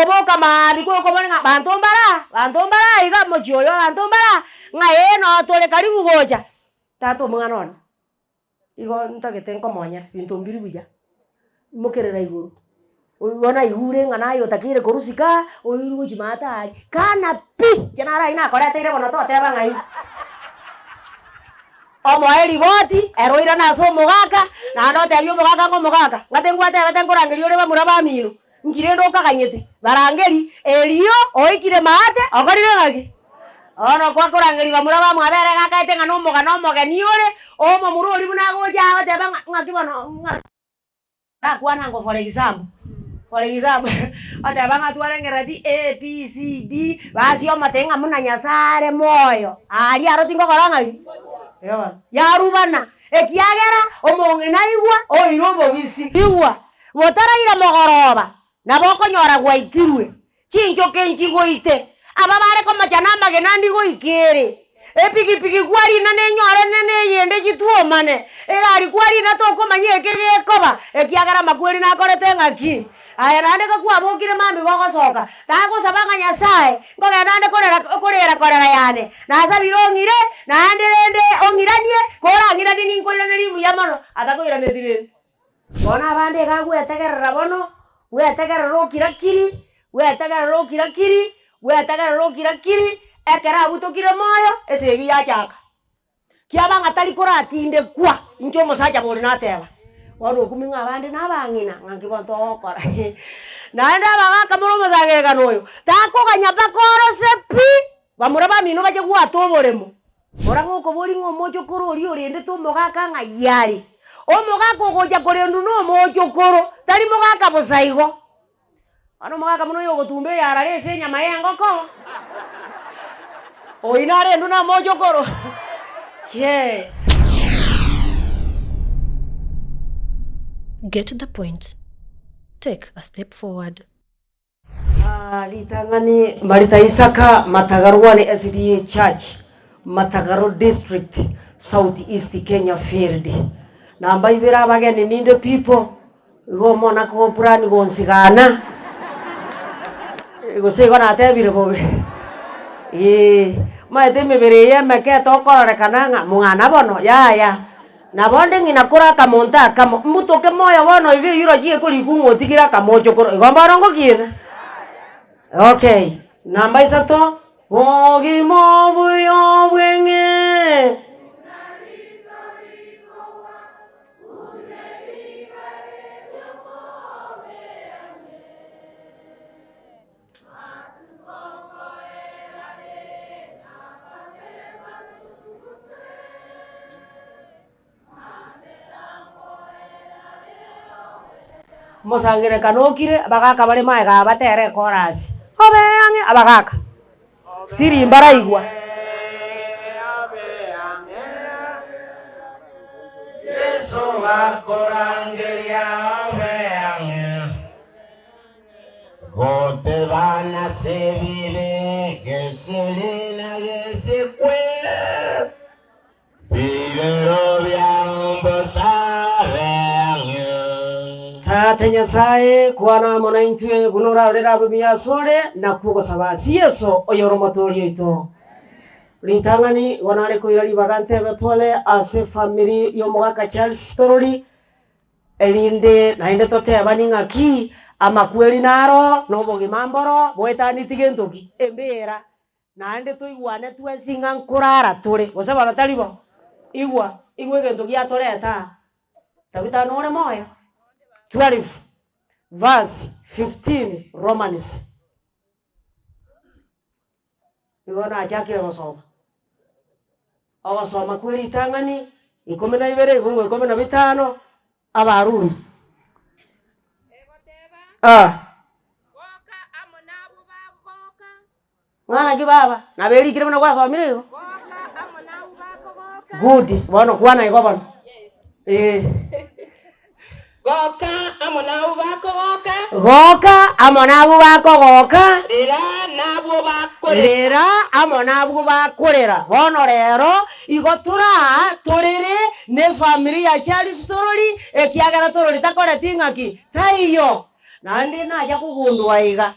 oboka mari ko bani nga bantombara iga mochioyo bantombara nga eno tole karibu gocha tato mwana on igo ntagete nkomonya bintu mbiri buya mokerera iguru oyona igure nga nayo takire korusika oyiru jimatari kana pi janara ina koretere bono to teba ngai omo eri boti eroira na so mogaka na no te byo mogaka ngo mogaka ngate ngwate bete ngorangeri ore bamura bamino ngire ndo kaganyete barangeri eriyo oikire mate okorire ngaki ono kwa korangeri bamura bamwabere gakaite nga no moga ni ore omo murori buna goja ate banga ngaki bono akwana ngo for example ate banga twarengerati A B C D basi o matenga muna nyasare moyo ari arotingo korangaki ya rubana ekiagera omongena igwa oirobo bisi igwa botaraira mogoroba naboko nyora gwaikirwe chinjo kenji goite ababare ko majana magena ndi goikere epiki kwari na nenyore nene yende jituo mane egari kwari na to ko manyeke gekoba ekiagera makweri na korete ngaki aya nande ko kwabokire mami gogo soka tako sabanga nyasaye ngoga nande korera yane na sabirongire nande ongiranie korangire ni nkolera neri muyamano atako ira nedire bona bande gagwetegerera bono wetegerero kirakiri ekera butokire moyo esegi yachaka kiaba ngatari koratinde kwa incho mosacha boli nateba waro kuminga abande nabangina ngangi bonto okora naenda bagaka mulo mosage kanoyo tako kanyapa korose pi bamura bamino baje gwatoboremo orango ko boli ngomojo koro ori orende to mogaka ngayari omogaka goja korendu no mojo koro tari mogaka bosaigo ano mogaka muno yo gotumbe yara rese nyama yengoko oinare nduna mojo koro yeah. Get the point. Take a step forward. Litangani Marita Isaka Matagarwani SDA Church Matagaro District Southeast Kenya Field namba ibira bageni ninde people go mona ko purani go nsigana go sego na tebire bobe maete mebere ye meke to korore kananga mungana bono ya na bonde ngina kora kamonta kamo mutoke moyo bono ibe yuro jie ko likungo tigira kamojo koro gombarongo kina okay namba isato ogi mobuyo bwenge mosangire kanokire abagaka bari maega batere chorus obeange abagaka stiri mbaraigwa Yesu akorangeria obeange gote bana sevile geselina gesekwe bibero Tenya sae kwana monaintwe bunora rera bibia sore na kugo sabasi yeso oyoro motori ito litangani wanale ko irali bagante bepole ase family yo mogaka Charles story elinde nainde tote abaninga ki amakweli naro nobogi mamboro boetani tigentoki embera nainde to igwane twesinga nkurara tore osaba batalibo igwe gentoki atoreta tabita nore moyo 12 verse 15 Romans. Iwana achake wasoma. Awasoma kweli tangani 12 bungo 15 abaruni. Woka amonabu bakoka. Mwana kibaba na beli kire mwana kwa somire yo. Woka amonabu bakoka. Good. Bwana kwana iko bana. Yes. Goka amonabu bako goka lera amonabu bakorera bono rero igotura torere ne familia Charles story ekiagara torori takore tingaki taiyo nandi naja kugundwa iga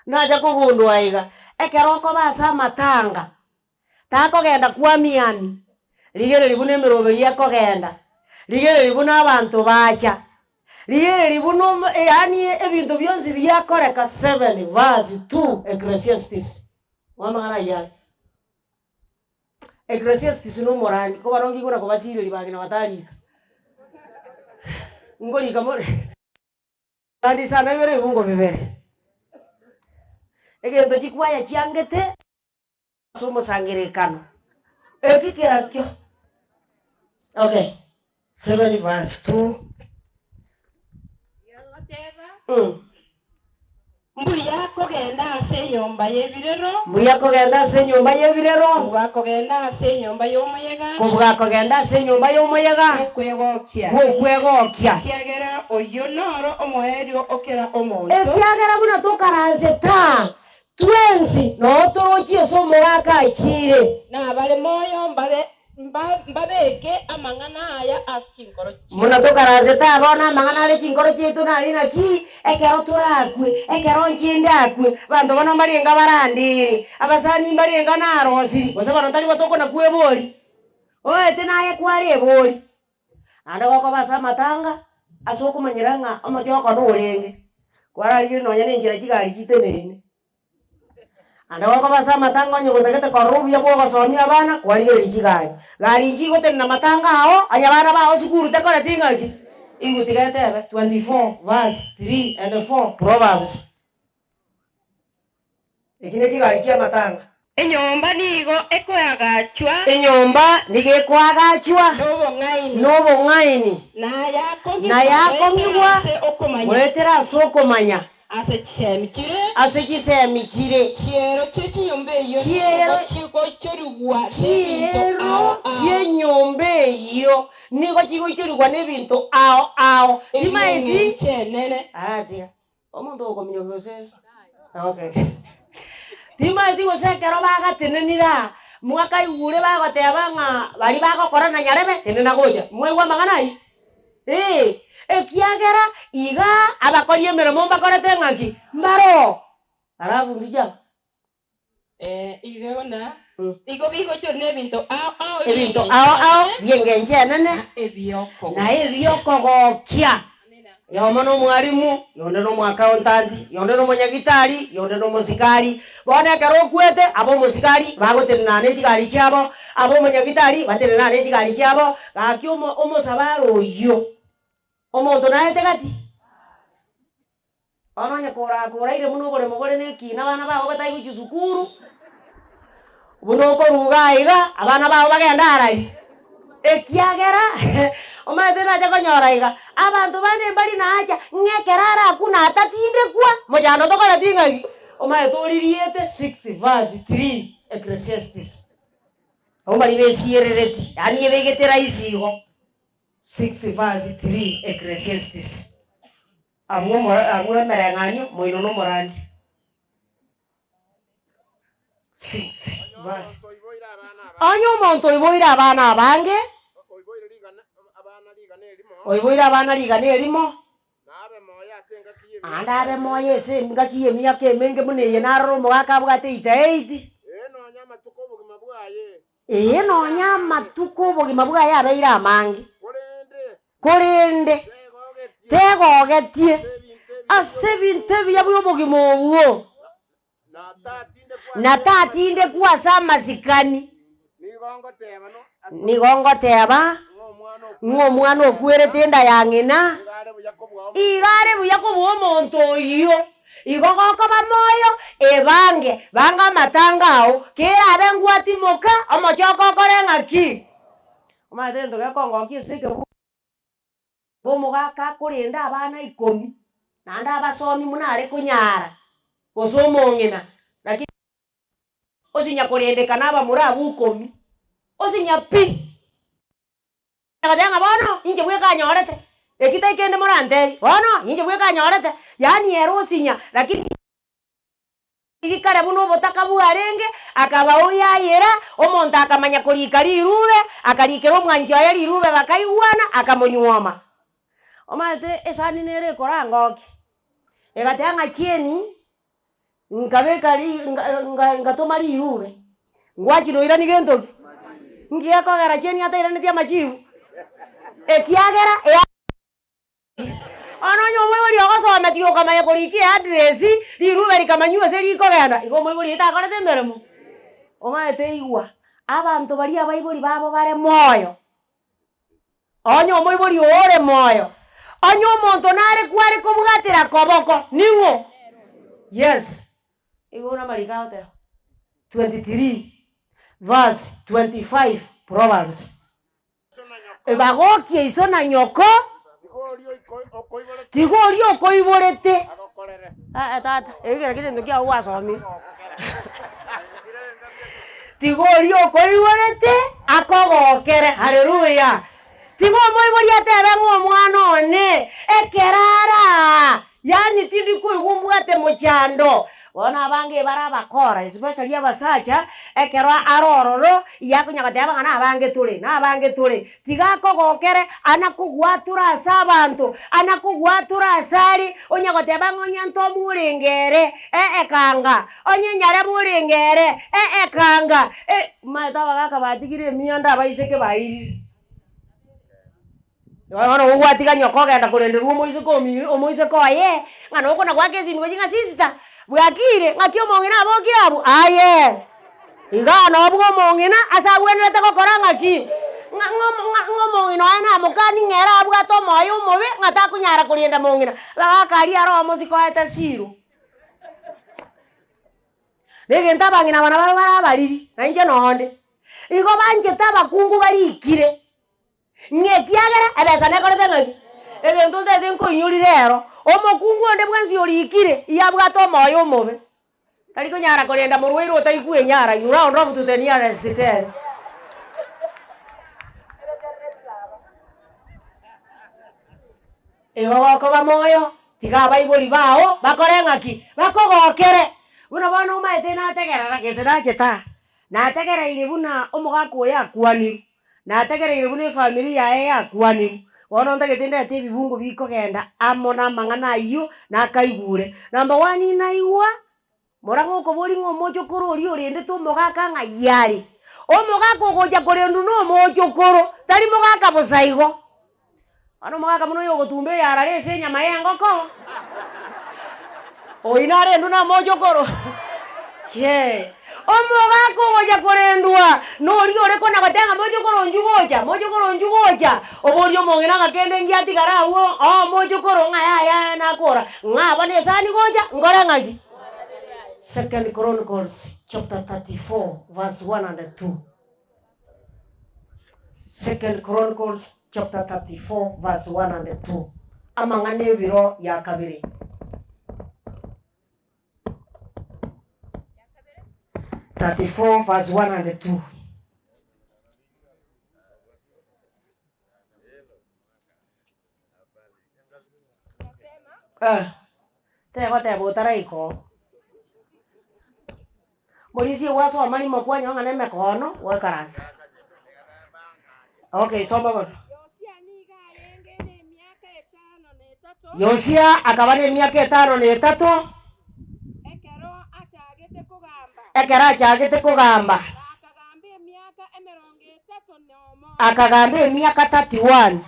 naja kugundwa iga ekeroko basa matanga takogenda kwa miani ligere libune miroberi yakogenda ligere libuna abantu bacha ligere libuno yani ebintu byonzi byakoreka 7 verse 2 Ecclesiastes wamagana ya Ecclesiastes no morani ko barongi kuna ko basire libagina batari ngoli kamore kandi sana bere bungo bibere egento chikwaya chiangete somo sangerekano ekikirakyo okay 7 verse 2 Mbuya kogenda ase nyomba y'ebirero mbuya kogenda ase nyomba y'ebirero bwakogenda ase nyomba y'omuyega bwakogenda ase nyomba y'omuyega okwegokia kiagera oyo noro omoerio okera omonto ekiagera buna tokaranze ta twensi notorochie somogaka achire na bale moyo mbabeke amang'ana aya ase chinkoro muna tokaranze ta bona amang'ana ale chinkoro chitu nari naki ekero turakwe ekero nchindakwe bantu bano mbarenga barandire abasani mbarenga narosi bose bano tari batokona kwebori oete naye kwari ebori ande goko basa matanga asokumanyira ng'a amachoko n'orenge kwararigire nonya nenjira chigari chitenene ande goko basa matanga onye gotegete korubia bwogosomia abana kwarigire chigari gari nchigote na matanga ao anya bana bao sikuru tekore tingaki ingutigete 24 verse 3 and 4 Proverbs ekine chigari chia matanga enyomba nigo ekoyagachwa enyomba nigekwagachwa nobong'aini na yakong'igwa mwetera ase okomanya ase chisemi chire chiero chienyomba eyo nigo chigoichorigwa nebinto ao timaeti atiga omonto okomenya gose okay timaeti gosekero bagatenenira mwakaigure bagoteba ng'a bari bagokora na nyarebe tenena gocha mwaigwa maganai ekiagera iga abakori emeremo mbakorete ng'aki mbaro alafu mbija igona igo bigochore nebinto ebinto ao byengenchenene na ebiokogokia yomo n'omwarimu yonde n'omwakauntanti yonde n'omonyagitari yonde n'omosikari bonekera okwete abo omosikari bagotenenana echigari chiabo abo omonyagitari batenenana echigari chiabo gaki omosabaro oyo omonto naete gati ononya koraire muno oboremo bore nekina abana bao batai gochia sukuru buno okoruga iga abana bao bagenda arari ekiagera omaete nacha konyora iga abantu bane mbari nacha ng'ekera arakuna atatindekwa mochando tokora ting'aki omaete oririete 6 verse 3 Ecclesiastes ombari besierereti yani ebegete raisi igo 6 verse 3 Ecclesiastes abo emereng'anio moino n'omorandi 6 verse onye omonto oiboire abana abange oiboire abana rigana erimo ande abe moya ase engaki emiaka emenge buna eye narora omogaka abwate 88 nonya amatuko obogima bwaye abeire amange korende tegogetie ase ebinto ebiya bwa obogima obwo na tatinde kwase amasikani nigongoteba ng'omwana okwerete enda ya ng'ina igare buya kobua omonto oyo igo gokoba moyo ebange banga amatanga ao kera abe ngwatimoka omochoko okore ng'aki omaete gento gekongokia eseke bomogaka akorenda abana 10 naende abasomi muna are konyara gose omong'ina lakini osinya korendekana abamura abu 10 osinya pi agatanga bono inche bwekanyorete ekita ikende moranteri bono inche bwekanyorete yani ero osinya lakini ikare buno obotaka bwarenge akaba oyayera omonto akamanya korika rirube akarikera omwanchi oyo rirube bakaigwana akamonywoma omaete esani nere korangoki egatanga chieni Nkabeka ngatoma liure. Ngwachino ira ni gento. Ngiya kogera cheni ata ira ni machiu. Ekiagera ano nyomo boli ogasoma tio kama yakoliki address liruba likamanywa se likogenda. Iko mo boli ita kolete mberemo. Omaete igwa. Abantu bali abaibuli babo bare moyo. Onyo mo boli ore moyo. Onyo monto nare kwari kubugatira koboko. Niwo. Yes. Igona marikao te. 23 verse 25 Proverbs. Ebagokie iso na nyoko. Tigori okoiborete. Tata, egera kile ndokia wasomi. Tigori okoiborete akogokere. Haleluya. Tigo moibori atebe ng'omwana one ekerara. Yani tindi kuigumbwate mochando. Wana abange barabakora especially abasacha ekerwa arororo yakunyagatyaba ngana abange tule tigakogokere anakugwatura asabantu anakugwatura asari onyagotyaba ngonyanto mulengere ekanga onyenyare mulengere ekanga mataba gaka batigire mianda baiseke bairi Wana uwatika nyoko genda kurenderwa omoise ko aye ngana okona gwake zini gojinga sister bwakire ngakio mongina abokirabu aye igana obwo mongina asagwenete gokora ngaki ngomongina ana mukani ngera abwa to moyo mobe ngata kunyara kurinda mongina bagakari aro musiko eta siro nege ntabangina bana bariri nanje nonde igo banje tabakungu bari ikire ngekiagera abesa nekorete ngaki egento ndete nkoinyuri rero omokungu onde bwansi orikire iyabwa to moyo mobe taliko nyara korenda murweiro taikue nyara you round off to the nearest 10 ego ba moyo tiga baiboli bao bakore ngaki bakogokere buna bana umaete na tegera gesera cheta na tegera ile buna omugako yakwani na tegera ile buna familia yakwani wono ndagitinde ati bibungu bikogenda amona mangana iyo na kaigure number 1 inaiwa morango ko boli ngo mojokoro ori orende to mogaka ngayari o mogako goja korendu no mojokoro tari mogaka bosaigo ano mogaka muno yo gotumbe yara rese nyama yengoko o inare ndu na mojokoro ye o mogako goja korendua no ori ore kona gatenga mojokoro njugoja obori omongina gakende ngiati garawo o mojokoro ngaya na kora ngabone sani goja ngora ngaki Second Chronicles chapter 34 verse 1 and 2. Second Chronicles chapter 34 verse 1 and 2. Amangane biro ya kabiri. Verse 1 and 2. Tebo taraiko. Polisi waso amani makwanya ngane mekono wa karansa. Okay, soma bwana. Yosia akabane miaka 5 na 3. Ekera achagete kugamba. Akagambia miaka 31.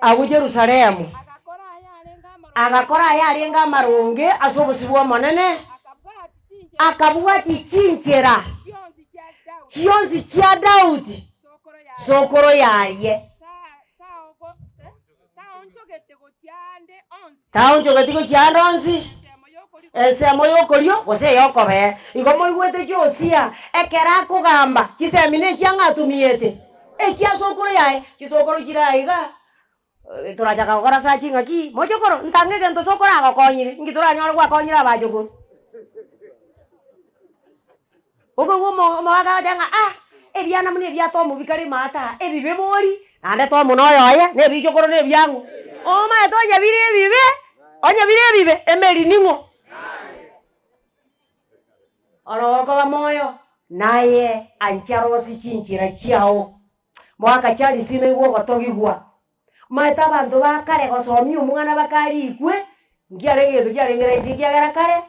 Agu Jerusalemu. Agakora yarenga maronge asobosibwa manene. Akabuati chinchera chionzi chia Daudi sokoro yaye taonchogete go chiande onsi esemo yokorio gose yokobe igo moigwete Josia ekera kugamba chisemine chiangatumiete echia sokoro yaye chisokoro chiraiga turachaka gukora sachi ngaki mojokoro ntangege nto sokoro agokonyire ngituranyora gwakonyira abajokoro Ogo mwaga janga ebyana mune byato mu bikari mata ebibe bori ande to muno yoye ne bijokoro ne byangu o ma to ya bire bibe onya bire bibe emeri ningo oro ko moyo naye ancharosi chinchira chiao mwaka chali sine go gotogigwa mata bantu bakare gosomi umwana bakari ikwe ngiare gedo ngiare ngere isi kiagara kare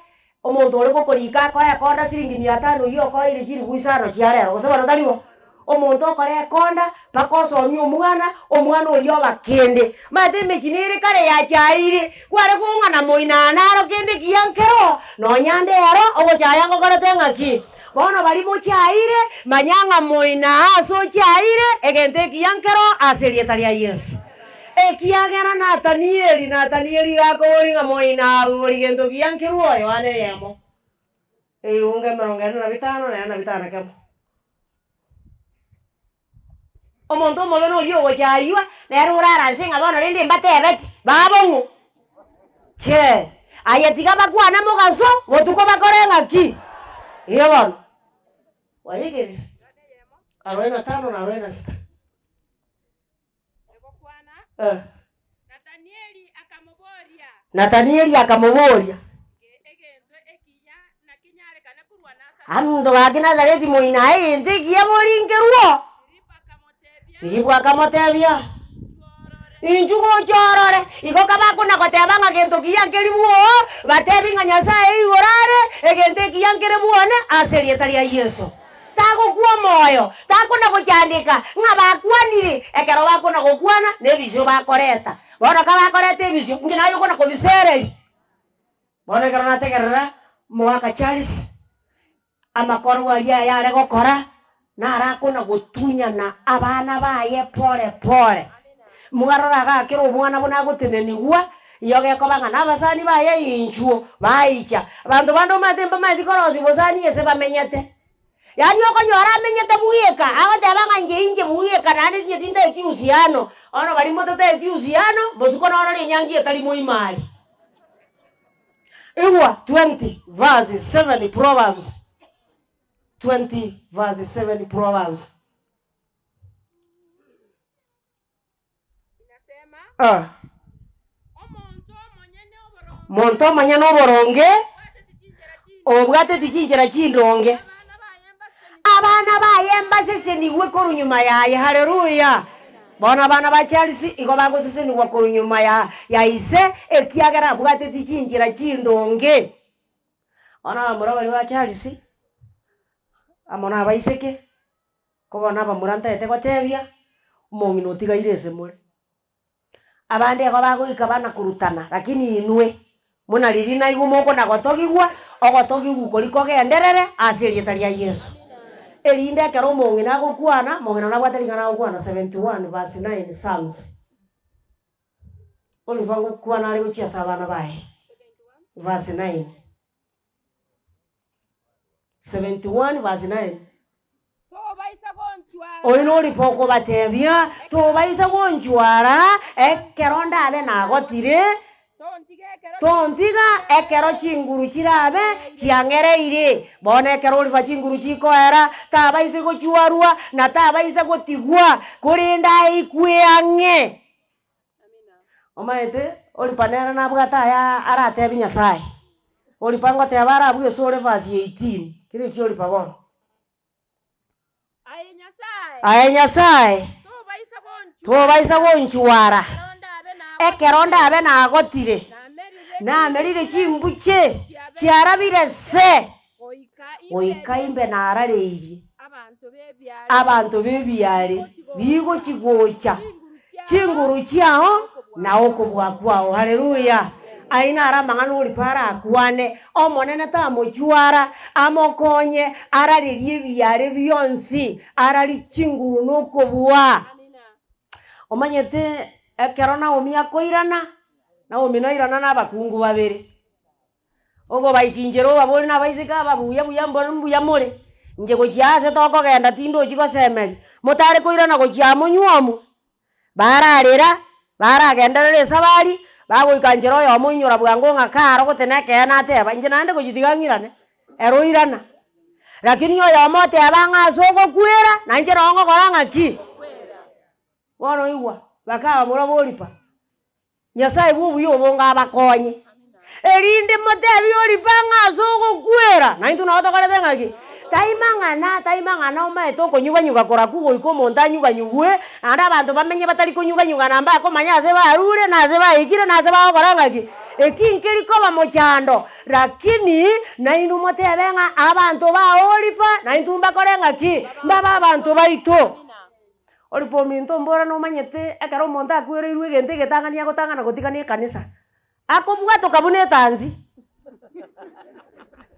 omonto ore gokorika koya konda siringi 500 hiyo ko ile chiri buisano chiarero gosebana taribo omonto okore konda paka osomia omwana orio bakende mate mechinire kare ya chaire kware kungana moinanaro kende kiankero nonyande ero ogochaya ngokorete ngaki bono bari mochaire manyanga moina aso chaire egente kiankero aserieta ria Yesu ekiagera Natanieli gakoringa moina urigento kiankero oyo ane yemo unge merongeno na bitano kemo omonto mobono oli ogochaywa nero uraransinga bono rende mbatebeti babongo ke ayetiga bakwana mogaso gotuko bakore ngaki iyo bono wayigere 45 na 46 Natanieli akamuboria amundu wa Nazareti moina ente kia moringeruo Filipo akamotebia injugo chorore iko kaba kuna kotebanga gento kiyankeri buo batebinga Nyasaye igorare egente kiyankere buone aserieta ria Yesu tago kuo moyo takuna kuchandika ngabakwanire ekero bakuna gokwana nebisho bakoreta bono kaba koreta ebisho ngina yo kuna kubisereri bono kero nategerera mwaka Charles amakoro walia yale gokora narakona gotunyana abana baye pole mugarora gakero omwana bona gotenenigwa yoge kobanga nabasani baye inchuo baicha abantu bando matemba matikorosi bosani ese bamenyete yani okonyora amenyete buyeka agotabanga inje buyeka nani tinda etiusiano ono bari motote etiusiano bosiko noro linyangi etali moimali Ewa 20 verse 7 Proverbs 20 verse 7 Proverbs. Inasema Monto manyano boronge obwate tichinjira chindonge abana bayemba sese niwe koru nyuma yaye haleluya bona bana ba Chelsea igo bago sese niwe koru nyuma ya ise ekiagara bwate tichinjira chindonge ona murabali ba Chelsea amona abaiseke kobona bamuranta ete gotebia umongi notigaire ese muri abande ego bagoika bana kurutana lakini inwe muna ririna igu moko na gotogigwa ogotogigu koliko genderere aserieta ria Yesu elinde kero umongi na gokwana mongena na gwataringa na gokwana 71 verse 9 Psalms olivango kwana ali guchia sabana bae verse 9 71 verse 9 Oino lipoko batebia to baisa gonchwara ekeronda abe na gotire tontiga ekero chinguru chirabe chiangereire bone ekero olifa chinguru chikoera tabaise gochwarwa na tabaise gotigwa kurinda ikweange amina omaete olipanera na bwata ya aratebi Nyasaye olipango tebara abwe sore verse 18 kire kioli pabon Aye Nyasaye to baisa gonchwara ekeronda abe na gotire na merire chimbuche chiarabire se oikaimbe na arareiri abantu bebiare bigo chigocha chinguru chiao na okobwa kwao haleluya aina aramangano ulipara akwane omonene ta mochwara amokonye araririe biare byonsi arari chinguru nokobwa omanyete ekerona omia koirana na ominoirana na bakungu babere ogo baikinjero babole na baisika babuya mbona more nje gochiase toko genda tindo chiko semeli motare koirana gochiamo nyuomu bararera baragenderere sabari bago ikanjero yo munyura bwango ngakaro goteneke na teba nje nande gochitigangirane eroirana lakini yo yomote abanga soko kwera na nje rongo koranga ki wono iwa bakaba murabolipa Nyasaye bubu yo bonga bakonye erinde motebi oli banga soko kwera moja na intu na otokore ngaki taimangana omaeto konyuganyuga kora kugo iko monta nyuganyugwe anda abantu bamenye batari konyuganyuga namba ko manya ase barure na ase baikire na ase bakora ngaki ekinkeri ko bamochando lakini na inu motebenga abantu baolipa na intu mbakore ngaki mbaba abantu baito olipo minto mbora no manyete ekaro monta akwereirwe gente getangania gotangana gotigania kanisa akobwa tokabune tanzi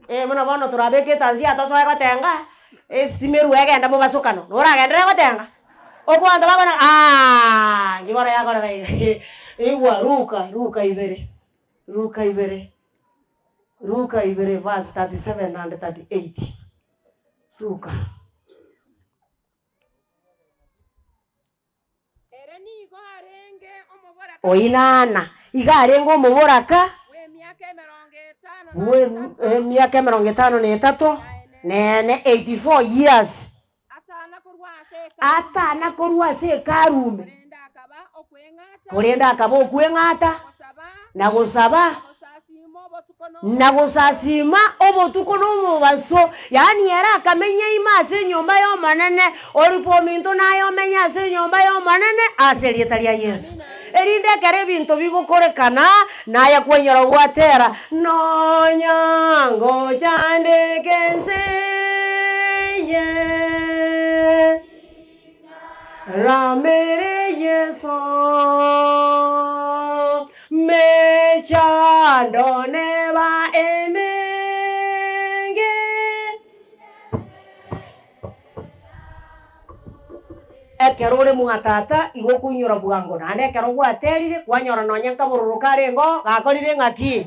muna bono turabeke tanzi atosoe gotenga estimeru egenda mu basukano noragendere gotenga okwanda bagona ngibora yakora bai igwa Luka ibere verse 37 and 38 Luka oinana igarengo omoboraka miaka 53 nene 84 years atana korwa ase karume korenda akaba okweng'ata na gusasima obotuko n'omubaso yani era akamenya ima ase nyomba y'omanene oripo minto nayo menya ase nyomba y'omanene ase rieta ria Yesu erinde kere ebinto bigokorekana naye kwenyora gwatera nonyango chandekense ramere Yeso mechando neba emenge ekerore muatata igokunyora bwango nane ekero gwaterire kwanyora nonyanka bururuka rengo gakorire ngaki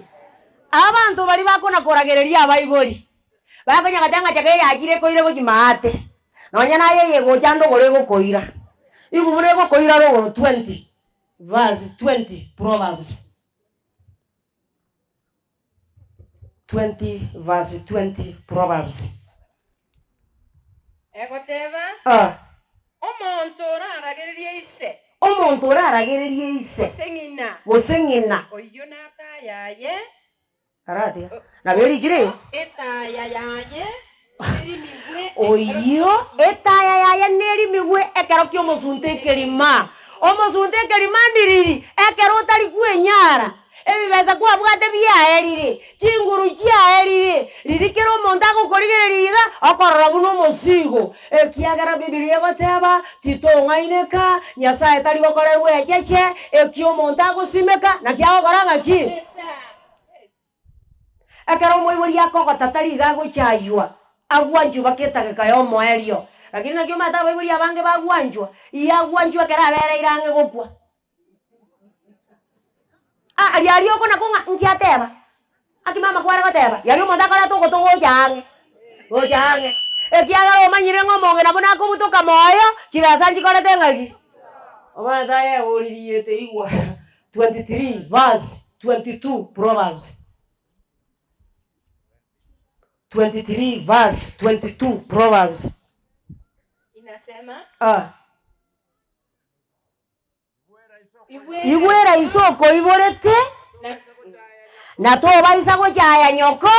abantu bari bakona koragereria abaibori bakonya gatanga chake yakire koire gokimaate nonya naye yego chando gore gokoira ibubure gokoira ro 20 verse 20 Proverbs 20 verse 20 Proverbs egoteba omonto oraragererie ise goseng'ina oyo nata yaye arate naberi kireo etaya yaye oyo etaya yaye neri migwe ekero kyo mosunte kerima omosunte kerima ndiriri ekero tari kwenyara ebibesa kwa bwate byaerire chinguru chiaerire ririkero monta gukorigereriga okorora buno mosigo ekiagara bibilia bateba titong'aineka nyasaye tari gokorerwe echeche ekio monta gusimeka na kiagokora ki ekero moibori akogota tari gagochaywa agwanju baketageka yo moerio lakini nakyo mata moibori abange bagwanjwa iagwanjwa kera bere irange gokwa yari oko nakunga ntiateba akimama kwara goteba yari omonta kora togo change ekiagara omanyire ng'omonge nabo nakobutoka moyo chibesa nchikorete ng'aki omata yeuririete igwa 23 verse 22 Proverbs 23 verse 22 Proverbs inasema igwera isoko iborete na toba isago chaya nyoko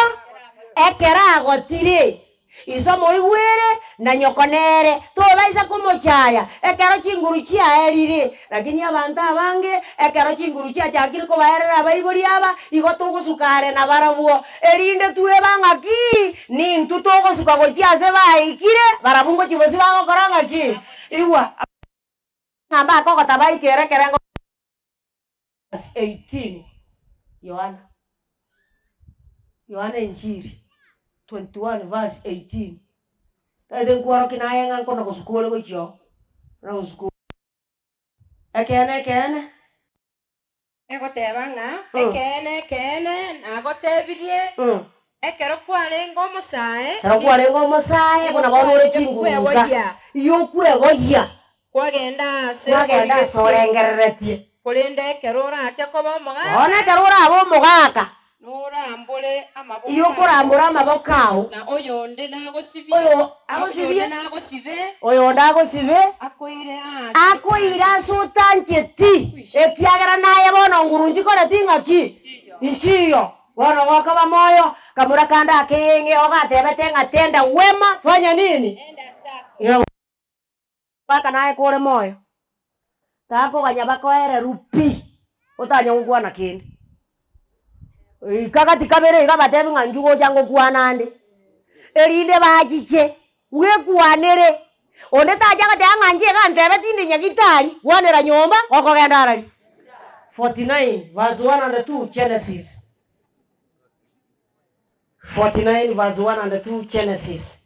ekera agotire isomo igwere na nyoko nere toba isako mochaya ekero chinguru chiaerire lakini abantu abange ekero chinguru chiachakire ko baerera baibori aba igotugusukare na barabuo erinde tuwe bang'aki nintu togosuka gochiase baikire barabungo chibosi bagokora ng'aki igwa ng'amba akogota baikere kerengo 18 Yohana Injiri 21 verse 18 taide nkwaro kinayenga nkono kusukule gocho na kusukule ekene egoteba ng'a ekene nagotebirie ekero kwarenga omosae bona bonore chinguruka yokweboya kwagenda sorengereretie korende ekero orache koba omogaka ona ekero oraba omogaka norambure amaboko iyo kurambura amaboko awo na oyonde nagosibi oyonde agosibe akoire asutancheti ekiagera naye bono ngurunji koreti ng'aki inchiyo Wana wakaba moyo kamura kanda kenge ogatebete ngatenda wema fanya nini? Enda sako. Yo. Paka nae kore moyo. Tako kanyabako ere rupi. Otanya gukwana kindi. Ikagati kabere igabatebi nganjugo jango kwanande. Erinde bajiche wekwanere. Onde tajaga tanganje kantebe tindi nyagitari wanera nyomba okogenda arali. 49 verse 102 Genesis. 49 verse 102 Genesis.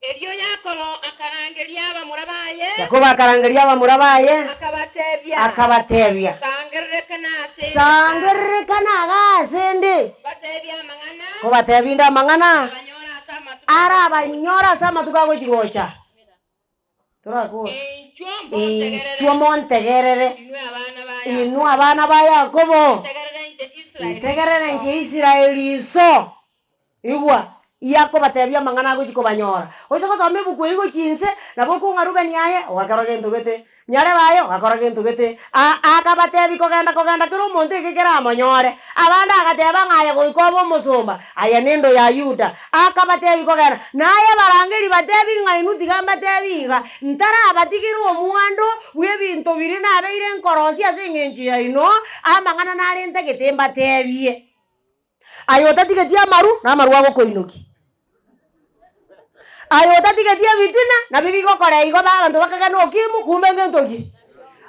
Elio Yakobo akarangeria abamurabaye. Yakobo akarangeria abamurabaye. Akabatebya. Sangerekana gasende. Batebya mangana. Ko batebinda mangana. Banyora sama. Ara banyora sama tukago chigocha. Turako. Chuo montegerere. Inu abana ba Yakobo. Tegerere nje Israeli so. Igwa. Iyako batebya mangana go chiko banyora. Osako some buku igo chinse na boku ngaruben yaye wakaraga ntugete. Nyare bayo wakaraga ntugete. Aka batebi kogenda kiro monte kekera amanyore. Abanda agateba ngaye go ikobo musumba. Aya nendo ya Yuda. Aka batebi kogenda. Naye barangeri batebi ngainu tigamba tebiga. Ntara abatikiro omuando webinto birina abeire nkorosi asengenchi ya ino. Amangana narente ketemba tebie. Ayota tiketia maru na maru wago koinoki. Ayota tiketia vitina na bibi kokore igo ba bantu bakagano okimu kumbe ngentoki.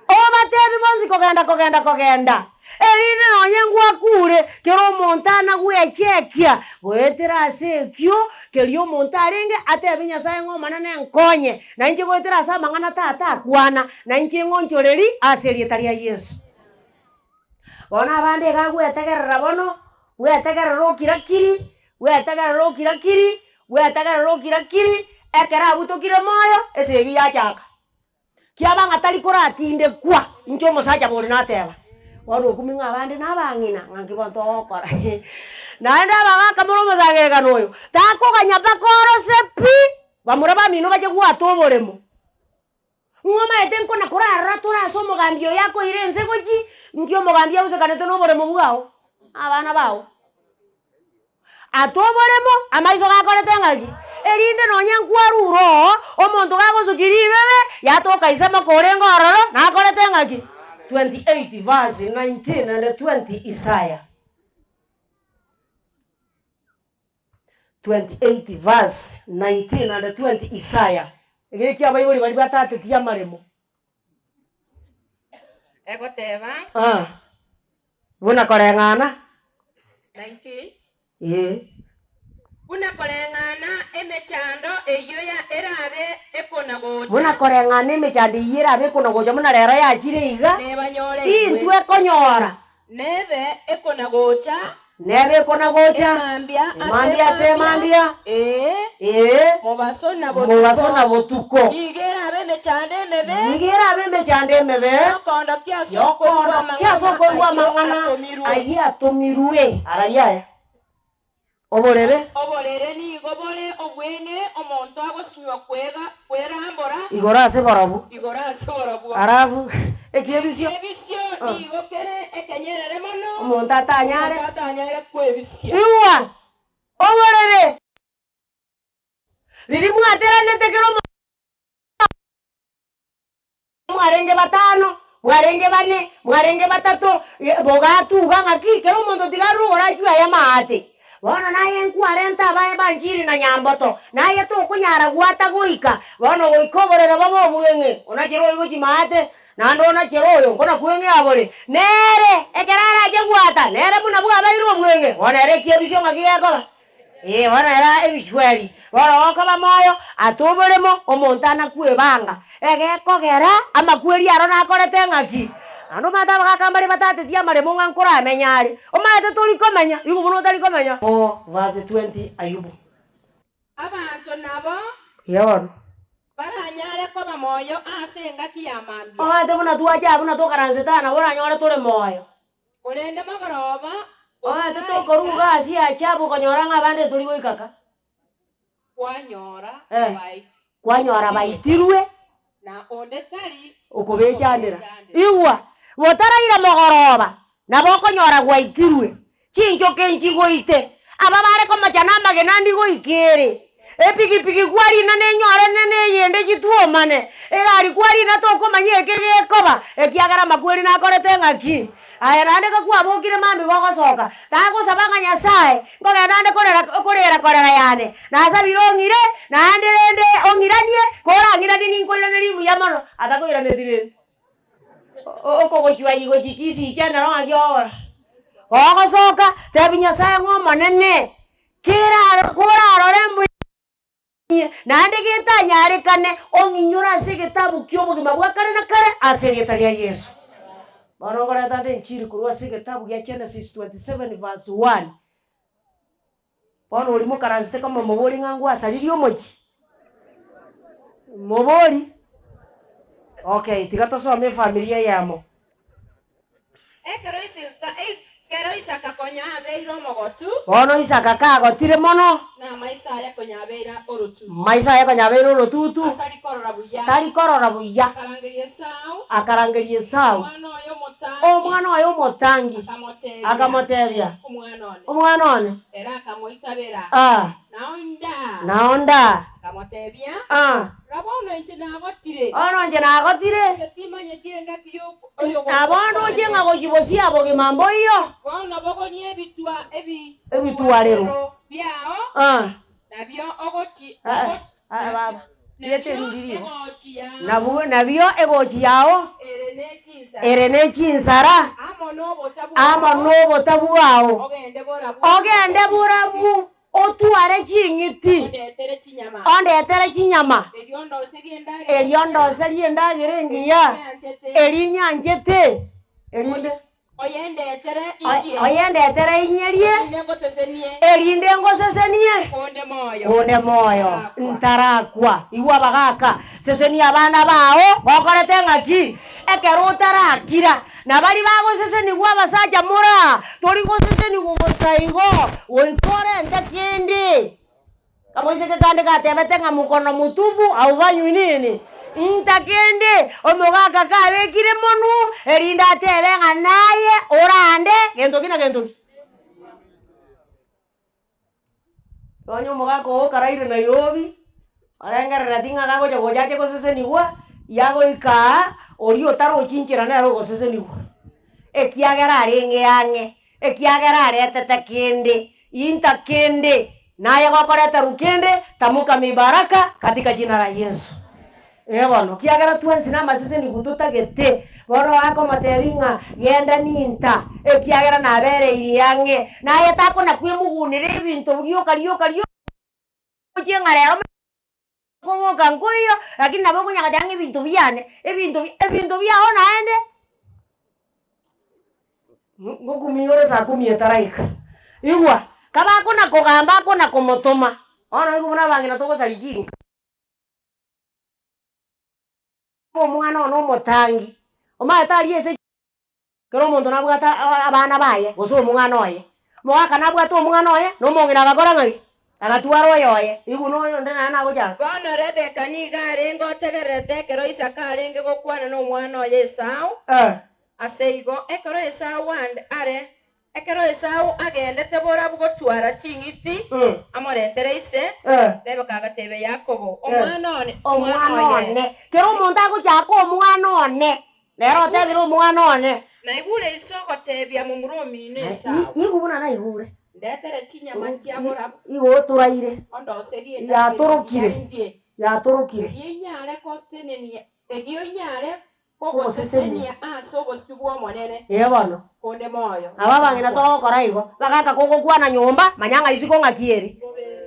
Obatebi bonsi kogenda. Erine nonyengwa kure kero montana gwechekia. Goetera sekyo kelio montarenge atebi nyasaye ngomana nenkonye. Na inche goetera sa mangana tata kwana na inche ngonchoreri aserietaria Yesu. Bona bande gagwetegerera bono wetegerero kirakiri ekera butokire moyo esegi yachaka kiaba ngatali koratinde kwa incho mosacha boli nateba wano kuminga abande nabangina ngangibonto okora naenda bagaka muromo zagega noyo tako kanyapa korose pi bamuraba mino baje gwatoboremo ngoma etenko na korara tora somo gambio yako irenze goji ngio mogambia usekanete no boremo bwao abana bao atoboremo amaizo gakorete ngaki erinde nonyenkwaruro omonto gagosukiri bebe yatoka isema korengo ororo na akorete ngaki 28 verse 19 and 20 Isaiah 28 verse 19 and 20 Isaiah egere kia Bible bali batate tia maremo Egoteba Buna korengana 19 Buna korengana emechando eyoya erabe ekonagocha Buna korengana emechando erabe ekonagocha muna rero ya chiriga nebanyore intwe konyora nebe ekonagocha mambia se mambia mobasona botuko nigera abe mechande mebe yokondo kiasoko ngwa mangana ayia tomirue araria oborere ni gobore obwene omonto agosinywa kwerambora igora se barabu arafu ekebisio ni gokere ekenyerere mono omonto atanyare kwebisio iwa oborere lili mwateranete kero mwarenge batano mwarenge bane mwarenge batatu bogatu ngaki kero omonto tigarugora jwa ya maate Bono naye nkuarenta abaye banjiri na nyamboto naye to kunyara gwata goika bono goikoborera babo bwenge ona chero igo chimate nando ona chero yo kona kwenge abore nere ekerara je gwata nere buna bwa bairo bwenge bona ere kiebisio magiyako bona era ebishweri bona okaba moyo atoboremo omontana kwebanga egekogera amakweri aro nakorete ngaki Ano mata bakakambari batate tia maremo ngankora amenyari. Omaete toli komenya, yugo buno tali komenya. Verse 20 Ayubu. Abantu nabo Yawon. Baranyare ko bamoyo asenga kiyamambi. Omaete buna tuacha buna to karanzetana bora nyore tole moyo. Olende magoroba. Omaete to koruga asi achabu konyora ngabande toli goikaka. Kwanyora bai. Kwanyora baitirwe na onde tali okobechandira. Iwa botaraira mogoroba nabo konyora gwaitirwe chinjoke nchigoite aba bare komachana magenandi goikere epikipiki kwari na nenyore nene yende chituomane egari kwari na toko manyeke gekoba ekiagara makweri na korete ngaki aya nande kwa bokire mami gogosoka tago sabanga nyasaye ngoga nande korera yane na sabirongire nande rende ongiranie kora ngirani ninkolana rimu yamano atakoira nedire okogochwa igo chikisi chana no agyo gogosoka tabi nyasaye ngomanene kora rembo nande gita nyare kane onginyura se gitabu kyo bugima bwa kare na kare asegeta ya Yesu barongora tande nchiri kurwa se gitabu ya Genesis 27 verse 1 bono ulimo karanzite kama mobori ngangu asalirio mochi mobori okay tigatosome familia yamo Kero Isaka konya abeiro mogotu. Bono Isaka kagotire mono. Na Maisaya konya abeira orotu. Maisaya konya abeira orotutu. Tari korora buya. Akarangerie Esau. Omwana oyo motangi. Akamotebia. Omwana one. Era akamoitabera. Naonda. Akamotebia. Rabono nje nagotire. Abondo jenga gojibosia boge mambo iyo. Bono bogonie Ebitua rero. Biao. Nabio ogochi. Baba. Yete lindirio. Nabio egochi yao. Erene chinsara. Amo no botabuao. Ogende burabu. Otuare chingiti. Ondetere chinyama. Eriondo serienda gerengia. Erinyanjete. Erinde. Oyendetere inyerie. Erinde ngosesenie. Konde moyo. Ntarakwa. Iwa bagaka. Sesenia abana bao. Bokorete ngaki. Ekero utarakira. Nabari bagoseseni gwa basaja mura. Tori goseseni gubosaigo. Oikore ndakindi. Kamoise kande katebete ngamukono mutubu au vanyu nini. Intakende omogaka kabekire monu erinda tebe nganaye orande gento kina Tonyo mogaka okaraire Nairobi arengera tinga gago jogojaje koseseniwa yago ika ori otaro chinchira na ro koseseniwa ekiagera arenge yange ekiagera aretete kende intakende naye gokoreta rukende tamuka mibaraka katika jina la Yesu. Bono kiagara tuensi na masese ni gututagete bono wako materinga yenda ninta kiagara na bere iriange naye tako na kwemugunire ibintu ryo jenga rero ko gangoyo lakini nabo kunyaka jange ibintu byane ibintu byao naende ngogumiyore sa kumiyetaraika igwa kabako na kogamba ko na komotoma ona ngubona bangina toko salijinga omwana ono motangi omatari ese kero muntu nabwata abana baye goso omwana oye mwaka nabwata omwana oye no mongira agakora ngari agatwara oye iguno oyo ndena nagoja bono Rebeka nigare ngotegerete kero Isaka arenge gokwana no mwana oye Esau aseigo ekero Esau wande are ekero Esau agendete bora bugotwara chingiti amorentere ise Rebeka agatebe Yakobo omwana one kero omuntu agochako omwana one lero tebire omwana one na igure isoko tebia mu muromi nesa igubuna na igure ndetere chinyama chiabora igo turaire ondo serie yatorokire yinyare ko seneni egio nyare ko seseni asogo subuo monene bono konde moyo aba bangina tokora igo bagaka kugokwana nyumba manyanga isiko ngakieri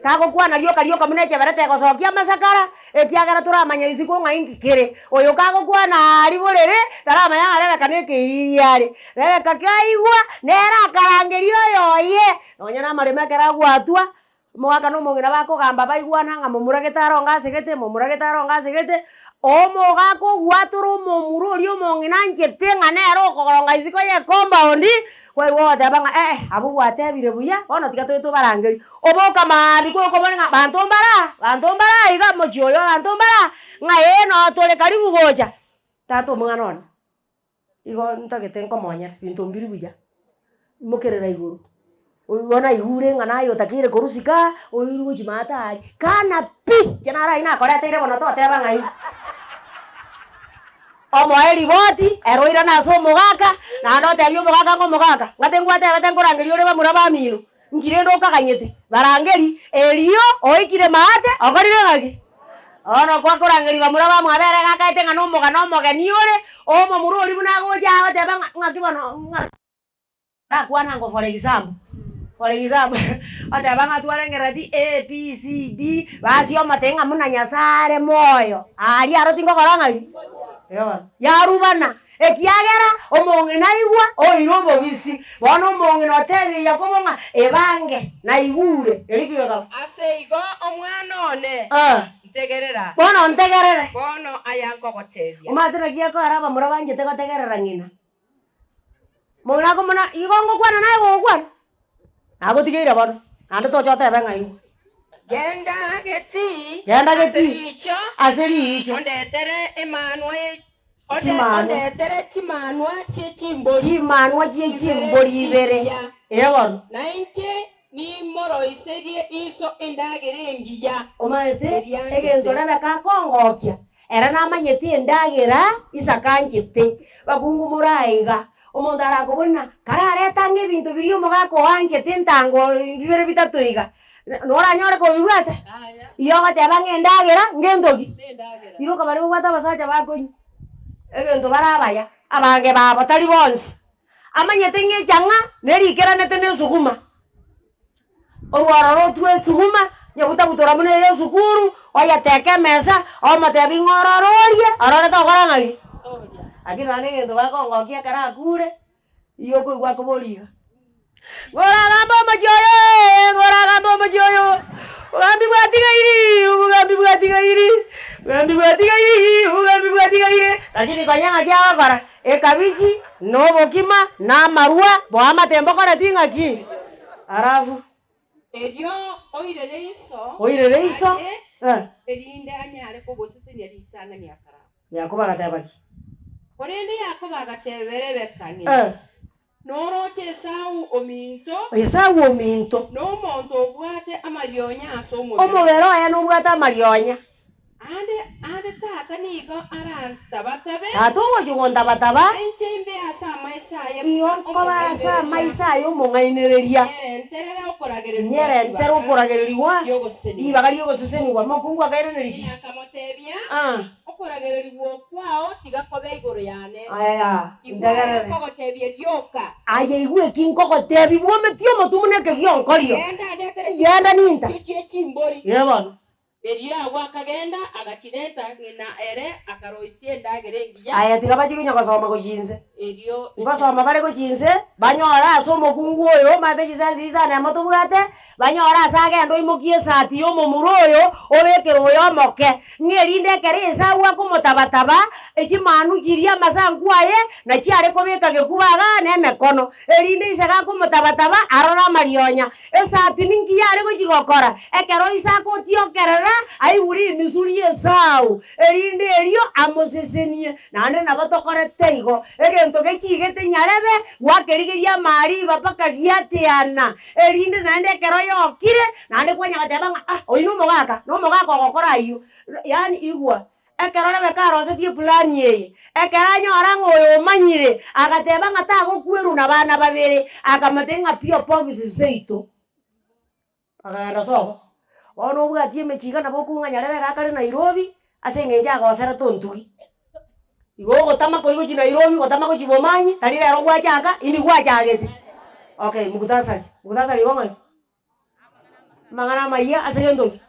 kagokwana rioka muneche berete gosokia masakara ekiagara turamanya isiko ngaingikire oyo kagokwana ari borere taramanya Rebeka nekiririari Rebeka kaigwa nera akarangerio yoye nonyana maremekera gwatwa mwaka no mongira bakogamba baigwana nga mumurageta ngasegete omogako gwaturu mumururi omongina njete nga nero kogoronga isiko ye compound kwe wote abanga abu gwatebire buya bono tigato barangeri oboka mari ko koboninga bantu mbara iga mochioyo bantu mbara nga yeno tole karibu goja tato mwana ona igo ntagete nkomonyera bintu mbiru buya mokerera iguru ona igure ng'ana yo takire korusika oiru gochimatari kana pi chenara ina koreteire bono toteba ng'ai omoe riboti eroira nase omogaka naende otebia omogaka ng'omogaka ng'ate ngwatebete nkorangeria ore bamura bamino nkirende okaganyete barangeri erio oikire maate okorire ng'aki ono kwakorangeri bamura bamwabere gakaete ng'ana omogana omogeni ore omomura ori buna agocha agoteba ng'aki bono nakwana ngo for example oteba ng'atwarengereti ABCD basi omotenga muna nyasare moyo ari aro tingokora ng'aki yarubana ekiagera omong'e naigwa oire obobisi bono omong'e notebiria kobong'a ebange naigure erikiweka ase igo omwana one ntegerera bono ntegerere bono ayankogotebia omatera giakora bamura banjete gotegerera ng'ina mong'e nakomona igo ngokwana naye gogokwana nagotigeire bono naende tochotebe ng'aigu genda geti ase riicho ondetere emanwa Chimanwa. chimanwa chiechimbori chimanwa chie chimbori ibere bono nainche nimoroiserie iso endagera engiya omaete egento rebeka kongokia era namanyete endagera isakanchete bakungu muraiga omonto arakobona kararetanga ebinto biri omogaka oanchete entango bibere bitatu iga noranyore kobibwate iyo ogoteba ng'endagera ng'entoki iroka bari gobwata abasacha bakonyi egento barabaya abange babo tari bonsi amanyete ng'echang'a nerikeranete na esuguma orwaro rotwe esuguma nyebutabutora muna eye esukuru oyateka emesa omotebi ng'orororie ororete okora ng'aki lakini nane egento bakongokia karakure iyo koigwa koboriga ng'oragamba omochi oyo ogambi bwatigairi lakini konyang'a kiagokora ekabichi nobokima na amarua boa matembo koreti ng'aki arafu erio oirere iso erinde anyare kogosesenia ritang'ani akara yakoba gatebaki korende yakoba gateberebekang'e noroche esau ominto n'omonto obwate amarionya ase omobere oye nobwate amarionya ande tata nigo arantabatabe tata ogochigontabataba enche imbe ase amaisa aye iyo nkoba ase amaisa aye omong'ainereria nyerentera okoragereriwa ibaga riogoseseniwa mokungu akairaneri akamotebia okoragereriwa okwao tigakobe igoro yane aya ndegerere kogotebia rioka aye igwe kinkogotebi bwometio omotumuneke gionkorio yenda ninta chichimbori yebono erio agwo akagenda agachireta ng'ina ere akaroisia endagera engiya aya tiga bachikinya gosoma gochinse erio ngosoma bare gochinse banyora ase omokungu oyo mate chisensi isane amotobwate banyora ase agenda oimokie esati ya omomura oyo obekere oyo omoke ng'erinde ekere esau akomotabataba echimanu chiria amasanku aye nachiare kobeka gekubaga na emekono erinde ise gakomotabataba arora amarionya esati ninki yare gochigokora ekero ise akotiokerera aiguri emisuri esau erinde erio amosesenie naende nabo tokorete igo egento gechigete nyarebe gwakerigeria amariba paka giateana erinde naende ekero yokire naende kwanyagateba ng'a oino omogaka ogokora iyo yani igwa ekero rebe karosetie plani eye ekero anyora ng'oyo omanyire agateba ng'a tagokweru na bana babere akamate ng'a pio pogisi seito akagenda sobo bono obwatie emechiga nabo okung'anya rebe gakare Nairobi ase eng'encho agosera tontugi igo ogotama kori gochi Nairobi gotama gochi Bomanyi tari rero gwachaka ini gwachagete okay mukutasari igo ng'ai mang'ana maiya ase gentoki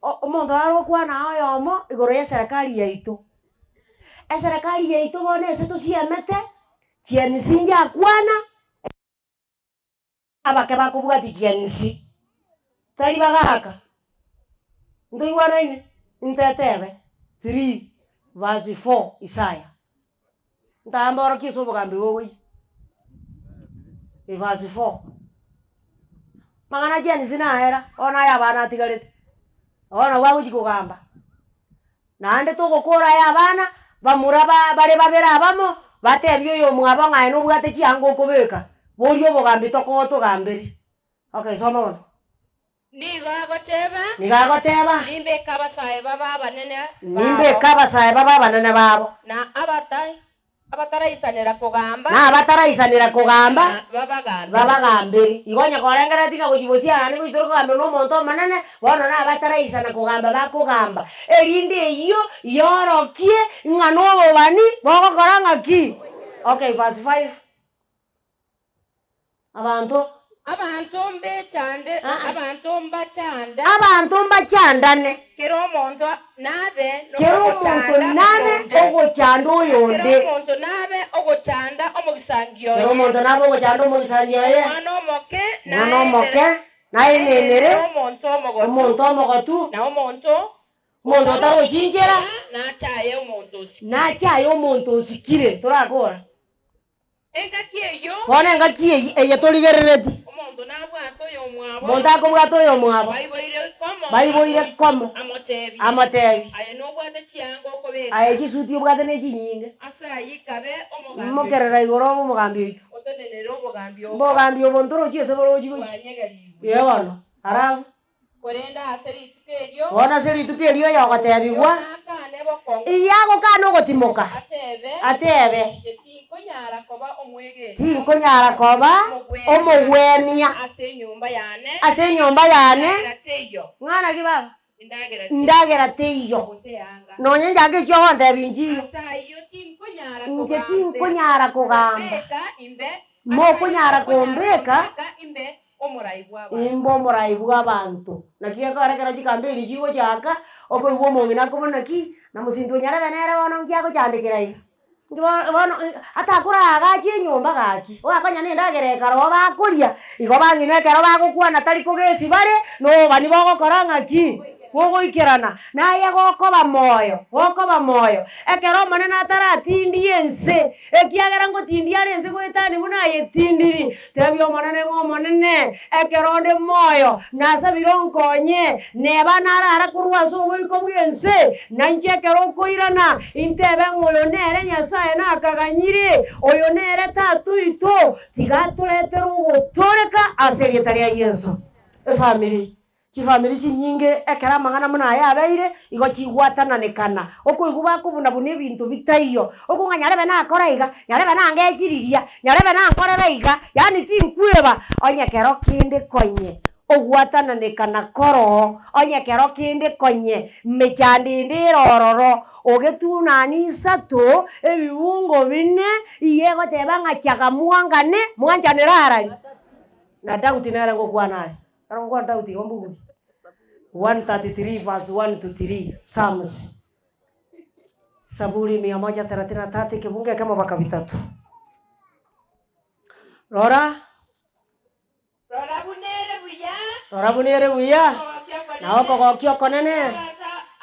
omonto aro okwana oyomo igoro ya eserikari yaito eserikari yaito bono ase tosiemete chienisi njakwana abake bakobwati chienisi tari bagaka ntoigwanaine ntetebe 3 verse 4 Isaya ntamboro kiso obogambi bogochi verse 4 mang'ana chienisi nahera ona aya abana atigarete ona wagochi kogamba naende togokora aya abana bamura bare babere abamo batebi yo mwabo ngai no bwate chiango kubeka bolio bogambi tokoto gambiri. Okay, soma ono. Nigagoteba nimbe kabasaye baba banene babo na abatarayisanira kugamba babagambiri igonya korengera tika kuchibosia ani kuitoro kugamba no monto manene bono na abatarayisana kugamba bakugamba erinde iyo yorokie ngano bobani bogokora ngaki. Okay, verse 5. Abantu mbachandane kero omuntu nabe ogochanda oyonde omogisangio mwana omoke naye nenere omonto omogotu omonto otagochinchera nachaye omonto osikire torakora bona engaki eye torigerereti omonto akobwata oyo mwabo baiboire komo amotebi aye chisuti obwate nechinyinge mokerera igoro omogambi oito bogambi obontoro chiese borochibochi yegono arafu bona se rituko erio yogotebigwa iyagokana ogotimoka atebe tinkonyara koba omogwenia ase enyomba yane mwana kibaba ndagera teiyo nonye njange ekio ontebi nchiyo inche tinkonyara kugamba mokonyara kombeka imbo omorai bwa abantu nakiekorekera chikamberi chigo chaka okoigwa omongi nakobona ki na musinto nyara benere bono nkiago chandikira iga bono atakoraga chinyomba gaki ogakonya nindagereka roho bakoria igo bang'ina ekero bagokwana tari kogesi bare no bani bogokora ng'aki gogoikerana naye gokoba moyo ekero omonene ataratindie ense ekiagera ngotindia are ense goetani buna ayetindiri tebi omonene ng'omonene ekero ndi moyo nasabire onkonye neba narara korwa ase oboiko bwa ense nanche ekero okoirana intebe ng'oyo nere nyasaye nakaganyire oyo nere tatu ito tigatoretera ogotoreka ase rieta ria Yesu. Chifamiri chinyinge ekera amang'ana muna aya abeire igo chigwatananekana okoigwa bakobuna buna ebinto bitaiyo okong'a nyarebe nakora iga nyarebe nangechiriria nyarebe nankorera iga yani tinkweba onye kero kinde konye ogwatananekana koro onye kero kinde konye mechandi rororo ogetunani isato ebiungo bine iyegoteba ng'achaka mwangane mwanchanera arari na Daudi nere ngokwanare arongwa Daudi ombugu 133 verse 1 to 3 Psalms Saburi 133 kibunge kama baka bitatu. Rora bunere buya na okogokio konene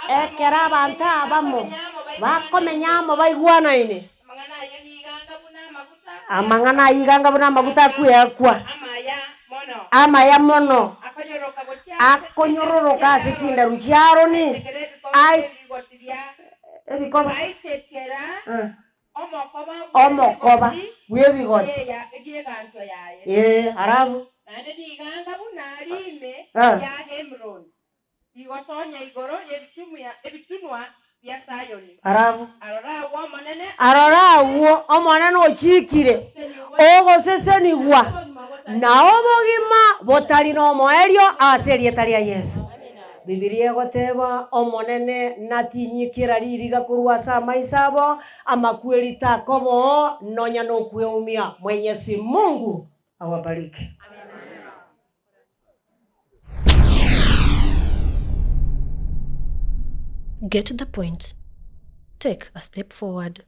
ekera banta bamo bakomenyamo baigwana ine amang'ana yiganga buna maguta kuyakwa amaya mono akonyororoka ase chindaru chiaro ni ebikoba omokoba bwebigoti harafu harafu arorawo omonene ochikire ogosesenigwa na obogima botari nomoerio ase rieta ria Yesu. Bibilia egoteba omonene natinyikira ririga korwa ase amaiso abo amakweri takobo nonya nokweumia. Mwenyezi Mungu awabariki. Get the point. Take a step forward.